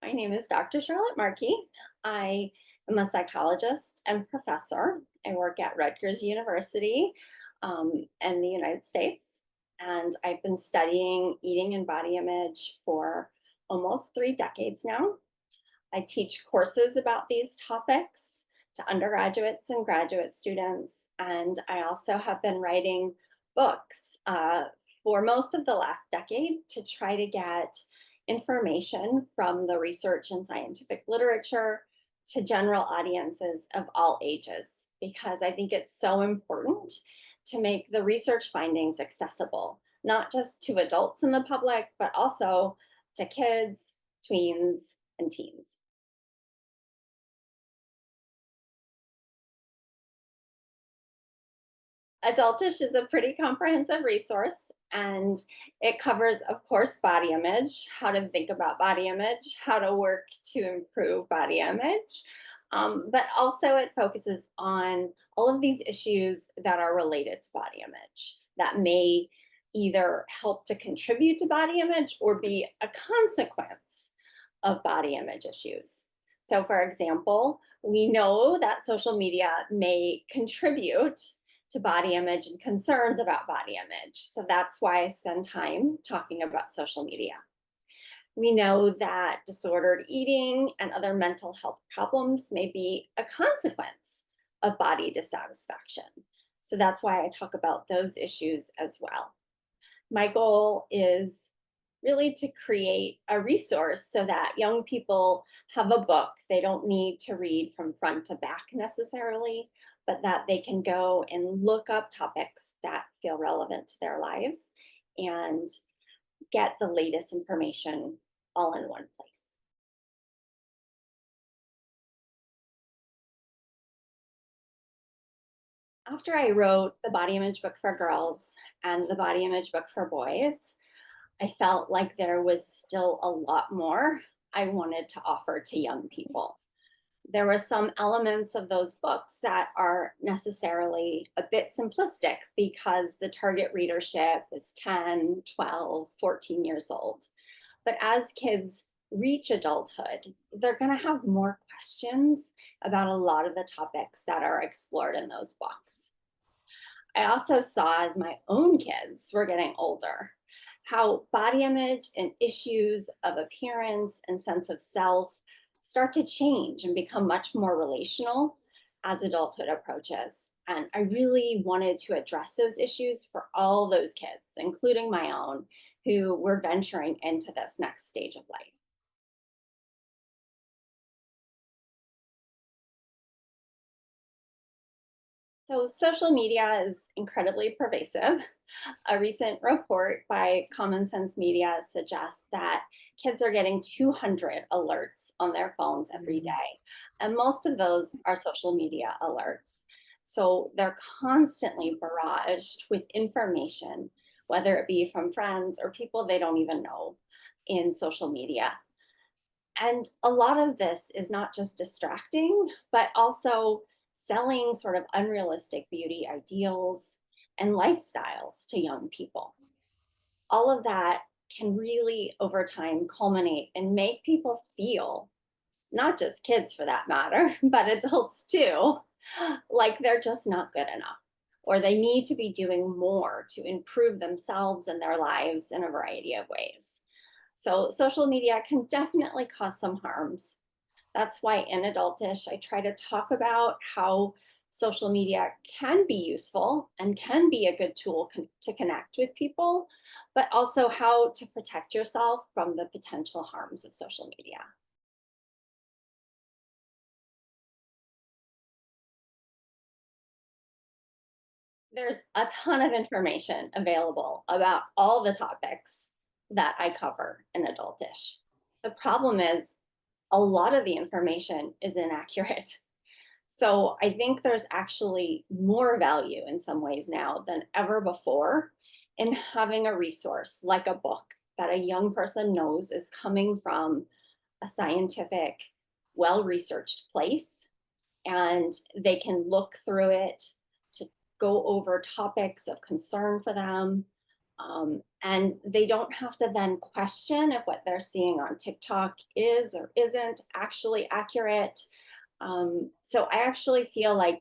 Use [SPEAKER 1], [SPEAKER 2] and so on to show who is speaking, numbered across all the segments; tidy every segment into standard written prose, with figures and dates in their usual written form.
[SPEAKER 1] My name is Dr. Charlotte Markey. I am a psychologist and professor. I work at Rutgers University in the United States, and I've been studying eating and body image for almost 3 decades now. I teach courses about these topics to undergraduates and graduate students, and I also have been writing books for most of the last decade to try to get information from the research and scientific literature to general audiences of all ages, because I think it's so important to make the research findings accessible, not just to adults in the public, but also to kids, tweens, and teens. Adultish is a pretty comprehensive resource, and it covers, of course, body image, how to think about body image, how to work to improve body image. But also, it focuses on all of these issues that are related to body image that may either help to contribute to body image or be a consequence of body image issues. So, for example, we know that social media may contribute to body image and concerns about body image. So that's why I spend time talking about social media. We know that disordered eating and other mental health problems may be a consequence of body dissatisfaction. So that's why I talk about those issues as well. My goal is really to create a resource so that young people have a book they don't need to read from front to back necessarily, but that they can go and look up topics that feel relevant to their lives and get the latest information all in one place. After I wrote the body image book for girls and the body image book for boys, I felt like there was still a lot more I wanted to offer to young people. There were some elements of those books that are necessarily a bit simplistic because the target readership is 10, 12, 14 years old. But as kids reach adulthood, they're going to have more questions about a lot of the topics that are explored in those books. I also saw as my own kids were getting older how body image and issues of appearance and sense of self start to change and become much more relational as adulthood approaches. And I really wanted to address those issues for all those kids, including my own, who were venturing into this next stage of life. So, social media is incredibly pervasive. A recent report by Common Sense Media suggests that kids are getting 200 alerts on their phones every
[SPEAKER 2] Mhm.
[SPEAKER 1] day, and most of those are social media alerts. So, they're constantly barraged with information, whether it be from friends or people they don't even know in social media. And a lot of this is not just distracting, but also selling sort of unrealistic beauty ideals and lifestyles to young people. All of that can really, over time, culminate and make people feel, not just kids for that matter, but adults too, like they're just not good enough or they need to be doing more to improve themselves and their lives in a variety of ways. So, social media can definitely cause some harms. That's why in Adultish, I try to talk about how social media can be useful and can be a good tool to connect with people, but also how to protect yourself from the potential harms of social media. There's a ton of information available about all the topics that I cover in Adultish. The problem is a lot of the information is inaccurate. So I think there's actually more value in some ways now than ever before in having a resource like a book that a young person knows is coming from a scientific, well researched place, and they can look through it to go over topics of concern for them, And they don't have to then question if what they're seeing on TikTok is or isn't actually accurate. So I actually feel like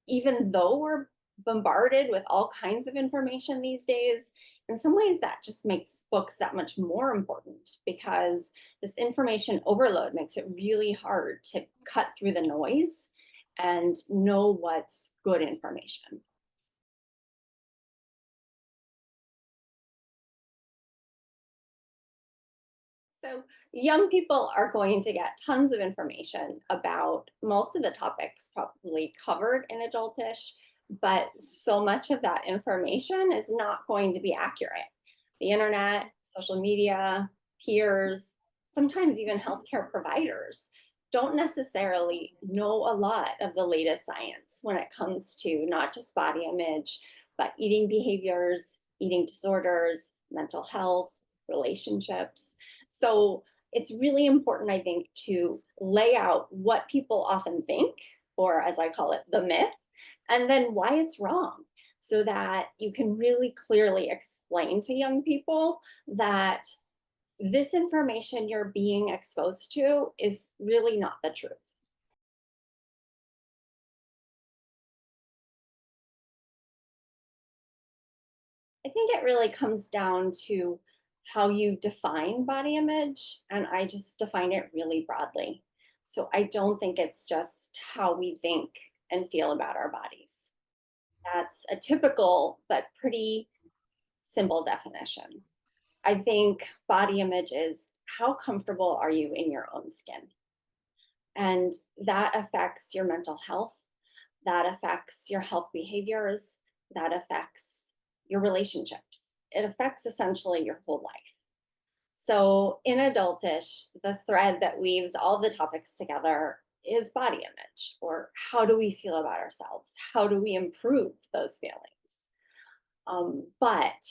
[SPEAKER 1] even though we're bombarded with all kinds of information these days, in some ways that just makes books that much more important because this information overload makes it really hard to cut through the noise and know what's good information. So, young people are going to get tons of information about most of the topics probably covered in Adultish, but so much of that information is not going to be accurate. The internet, social media, peers, sometimes even healthcare providers don't necessarily know a lot of the latest science when it comes to not just body image, but eating behaviors, eating disorders, mental health, relationships. So it's really important, I think, to lay out what people often think, or as I call it, the myth, and then why it's wrong, so that you can really clearly explain to young people that this information you're being exposed to is really not the truth. I think it really comes down to how you define body image, and I just define it really broadly. So I don't think it's just how we think and feel about our bodies. That's a typical but pretty simple definition. I think body image is how comfortable are you in your own skin? And that affects your mental health, that affects your health behaviors, that affects your relationships. It affects essentially your whole life. So in Adultish, the thread that weaves all the topics together is body image, or how do we feel about ourselves? How do we improve those feelings? But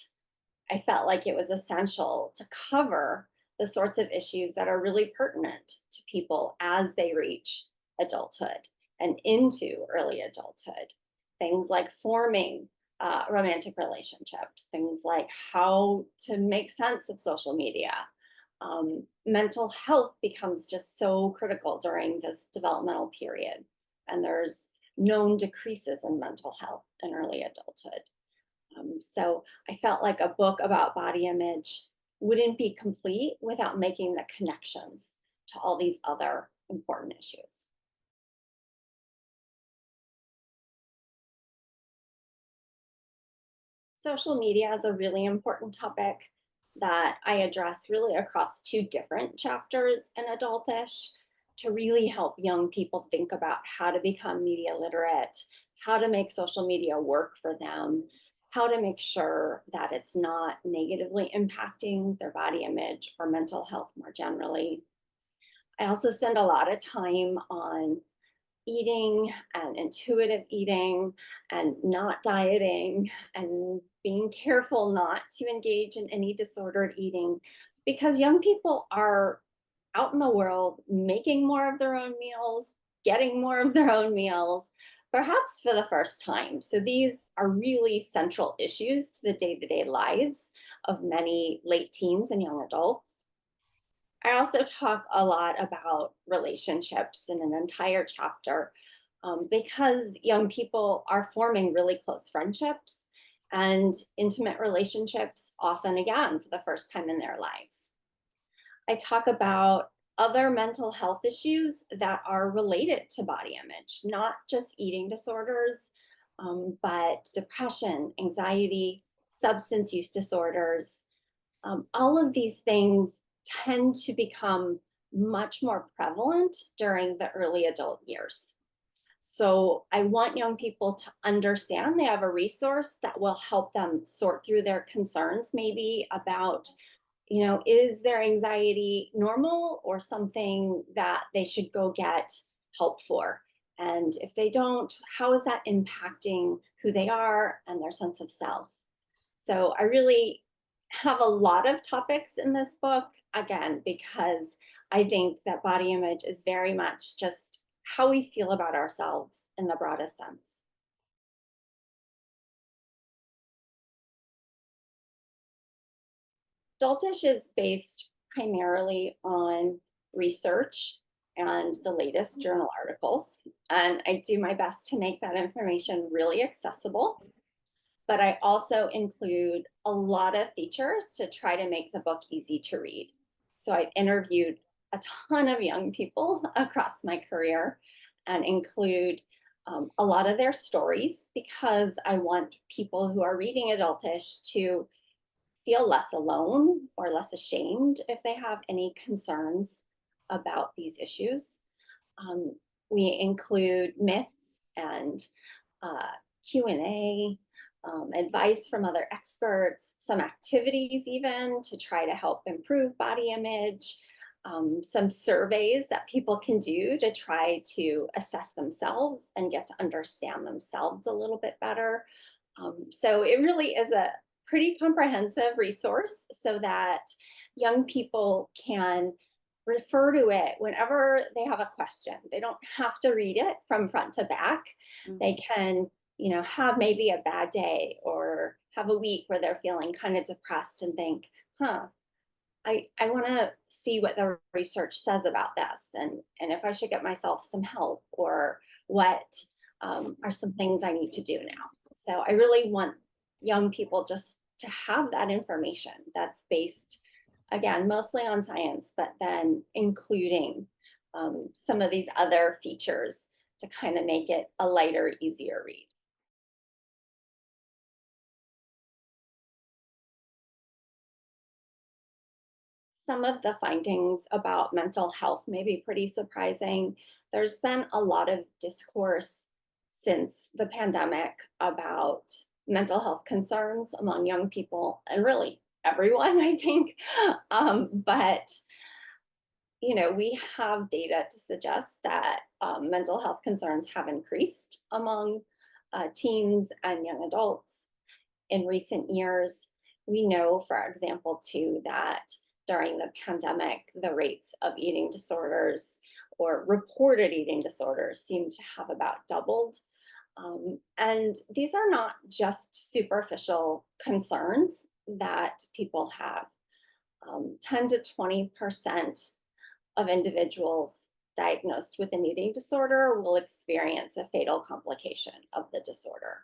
[SPEAKER 1] I felt like it was essential to cover the sorts of issues that are really pertinent to people as they reach adulthood and into early adulthood. Things like forming romantic relationships, things like how to make sense of social media. Mental health becomes just so critical during this developmental period, and there's known decreases in mental health in early adulthood. So I felt like a book about body image wouldn't be complete without making the connections to all these other important issues. Social media is a really important topic that I address really across two different chapters in Adultish to really help young people think about how to become media literate, how to make social media work for them, how to make sure that it's not negatively impacting their body image or mental health more generally. I also spend a lot of time on eating and intuitive eating and not dieting and being careful not to engage in any disordered eating because young people are out in the world making more of their own meals, getting more of their own meals, perhaps for the first time. So these are really central issues to the day to day lives of many late teens and young adults. I also talk a lot about relationships in an entire chapter because young people are forming really close friendships and intimate relationships, often again for the first time in their lives. I talk about other mental health issues that are related to body image, not just eating disorders, but depression, anxiety, substance use disorders, all of these things tend to become much more prevalent during the early adult years. So I want young people to understand they have a resource that will help them sort through their concerns, maybe about, is their anxiety normal or something that they should go get help for? And if they don't, how is that impacting who they are and their sense of self? So I really have a lot of topics in this book, again, because I think that body image is very much just how we feel about ourselves in the broadest sense. Adultish is based primarily on research and the latest journal articles. And I do my best to make that information really accessible. But I also include a lot of features to try to make the book easy to read. So I've interviewed a ton of young people across my career and include a lot of their stories because I want people who are reading Adultish to feel less alone or less ashamed if they have any concerns about these issues. Um, we include myths and uh, Q&A, advice from other experts, some activities even to try to help improve body image, some surveys that people can do to try to assess themselves and get to understand themselves a little bit better. So it really is a pretty comprehensive resource so that young people can refer to it whenever they have a question. They don't have to read it from front to back. They can, have maybe a bad day or have a week where they're feeling kind of depressed and think, huh, I want to see what the research says about this and if I should get myself some help or what are some things I need to do now. So I really want young people just to have that information that's based, again, mostly on science, but then including some of these other features to kind of make it a lighter, easier read. Some of the findings about mental health may be pretty surprising. There's been a lot of discourse since the pandemic about mental health concerns among young people and really everyone, I think. But we have data to suggest that mental health concerns have increased among teens and young adults in recent years. We know, for example, too, that during the pandemic, the rates of eating disorders or reported eating disorders seem to have about doubled. And these are not just superficial concerns that people have. 10 to 20% of individuals diagnosed with an eating disorder will experience a fatal complication of the disorder.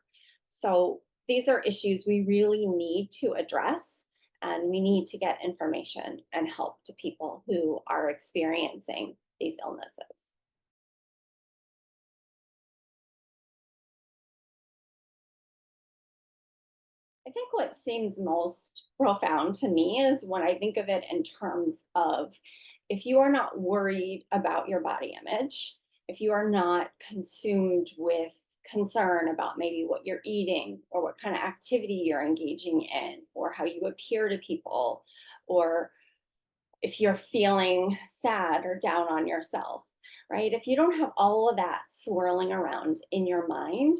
[SPEAKER 1] So these are issues we really need to address, and we need to get information and help to people who are experiencing these illnesses. I think what seems most profound to me is when I think of it in terms of if you are not worried about your body image, if you are not consumed with concern about maybe what you're eating or what kind of activity you're engaging in or how you appear to people, or if you're feeling sad or down on yourself, right? If you don't have all of that swirling around in your mind,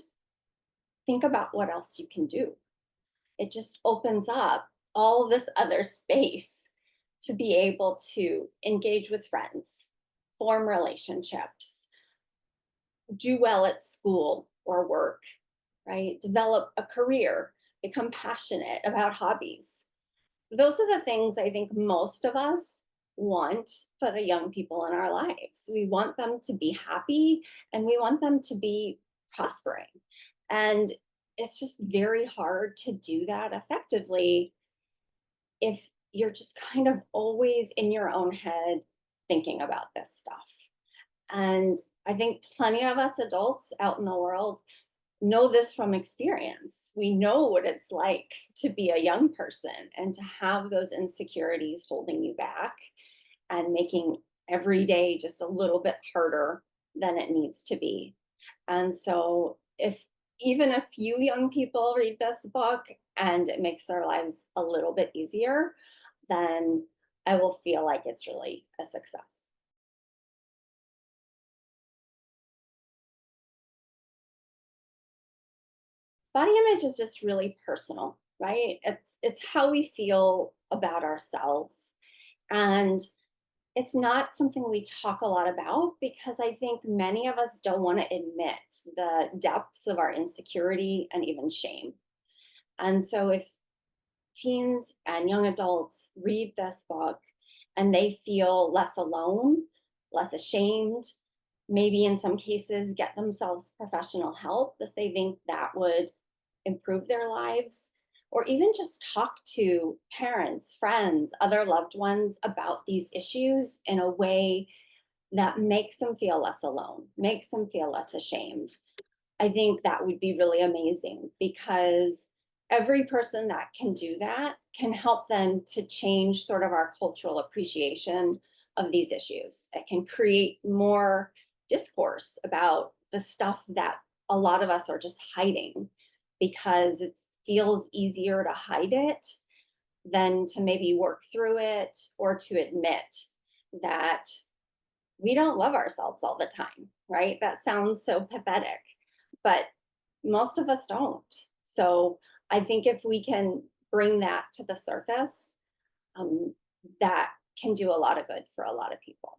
[SPEAKER 1] think about what else you can do. It just opens up all of this other space to be able to engage with friends, form relationships, do well at school or work, right? Develop a career, become passionate about hobbies. Those are the things I think most of us want for the young people in our lives. We want them to be happy and we want them to be prospering. And it's just very hard to do that effectively if you're just kind of always in your own head thinking about this stuff. And I think plenty of us adults out in the world know this from experience. We know what it's like to be a young person and to have those insecurities holding you back and making every day just a little bit harder than it needs to be. And so, if even a few young people read this book and it makes their lives a little bit easier, then I will feel like it's really a success. Body image is just really personal, right? It's how we feel about ourselves. And it's not something we talk a lot about because I think many of us don't want to admit the depths of our insecurity and even shame. And so if teens and young adults read this book and they feel less alone, less ashamed, maybe in some cases get themselves professional help if they think that would improve their lives, or even just talk to parents, friends, other loved ones about these issues in a way that makes them feel less alone, makes them feel less ashamed. I think that would be really amazing because every person that can do that can help them to change sort of our cultural appreciation of these issues. It can create more discourse about the stuff that a lot of us are just hiding because it feels easier to hide it than to maybe work through it or to admit that we don't love ourselves all the time, right? That sounds so pathetic, but most of us don't. So I think if we can bring that to the surface, um, that can do a lot of good for a lot of people.